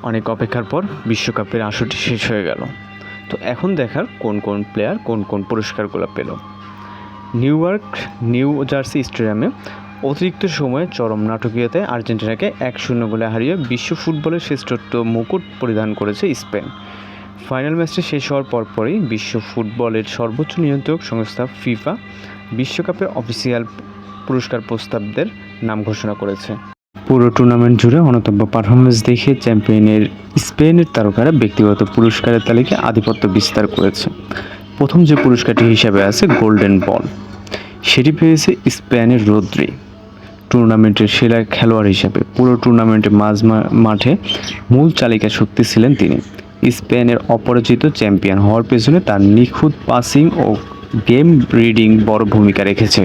অনেক অপেক্ষার পর বিশ্বকাপের আসরটি শেষ হয়ে গেল। তো এখন দেখার কোন কোন প্লেয়ার কোন কোন পুরস্কারগুলো পেল। নিউ জার্সি স্টেডিয়ামে অতিরিক্ত সময়ে চরম নাটকীয়তায় আর্জেন্টিনাকে 1-0 গোলে হারিয়ে বিশ্ব ফুটবলের শ্রেষ্ঠত্ব মুকুট পরিধান করেছে স্পেন। ফাইনাল ম্যাচটি শেষ হওয়ার পরপরই বিশ্ব ফুটবলের সর্বোচ্চ নিয়ন্ত্রক সংস্থা ফিফা বিশ্বকাপের অফিসিয়াল পুরস্কার প্রস্তাবদের নাম ঘোষণা করেছে। পুরো টুর্নামেন্ট জুড়ে অনবদ্য পারফরমেন্স দেখিয়ে চ্যাম্পিয়নের স্পেনের তারকারা ব্যক্তিগত পুরস্কারের তালিকায় আধিপত্য বিস্তার করেছে। প্রথম যে পুরস্কারটি হিসাবে আছে গোল্ডেন বল, সেটি পেয়েছে স্পেনের রদ্রি। টুর্নামেন্টের সেরা খেলোয়াড় হিসাবে পুরো টুর্নামেন্টের মাঠে মূল চালিকা শক্তি ছিলেন তিনি। স্পেনের অপরাজিত চ্যাম্পিয়ন হওয়ার পেছনে তার নিখুঁত পাসিং ও গেম রিডিং বড় ভূমিকা রেখেছে।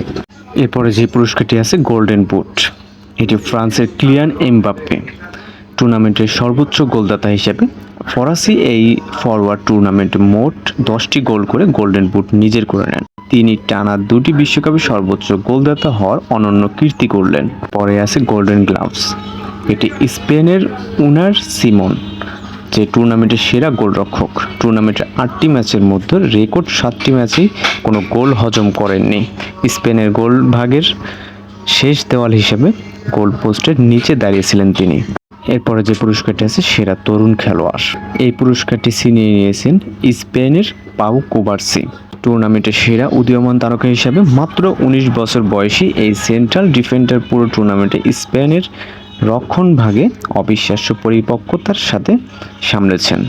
এরপরে যে পুরস্কারটি আছে গোল্ডেন বুট, এটি ফ্রান্সের কিলিয়ান এমবাপ্পে। টুর্নামেন্টের সর্বোচ্চ গোলদাতা হিসেবে ফরাসি এই ফরওয়ার্ড টুর্নামেন্টে মোট 10টি গোল করে গোল্ডেন বুট নিজের করে নেন। তিনি টানা 2টি বিশ্বকাপে সর্বোচ্চ গোলদাতা হওয়ার অনন্য কীর্তি করলেন। পরে আছে গোল্ডেন গ্লাভস, এটি স্পেনের উনার সিমন, যে টুর্নামেন্টের সেরা গোলরক্ষক। টুর্নামেন্টের 8টি ম্যাচের মধ্যে রেকর্ড 7টি ম্যাচেই কোনো গোল হজম করেননি। স্পেনের গোল ভাগের শেষ দেওয়াল হিসেবে গোল পোস্টের নিচে দাঁড়িয়েছিলেন তিনি। এরপরে যে পুরস্কারটি আছে সেরা তরুণ খেলোয়াড়, এই পুরস্কারটি ছিনিয়ে নিয়েছেন স্পেনের পাউ কুবার্সি। টুর্নামেন্টের সেরা উদীয়মান তারকা হিসাবে মাত্র 19 বছর বয়সী এই সেন্ট্রাল ডিফেন্ডার পুরো টুর্নামেন্টে স্পেনের রক্ষণভাগে অবিশ্বাস্য পরিপক্কতার সাথে সামলেছেন।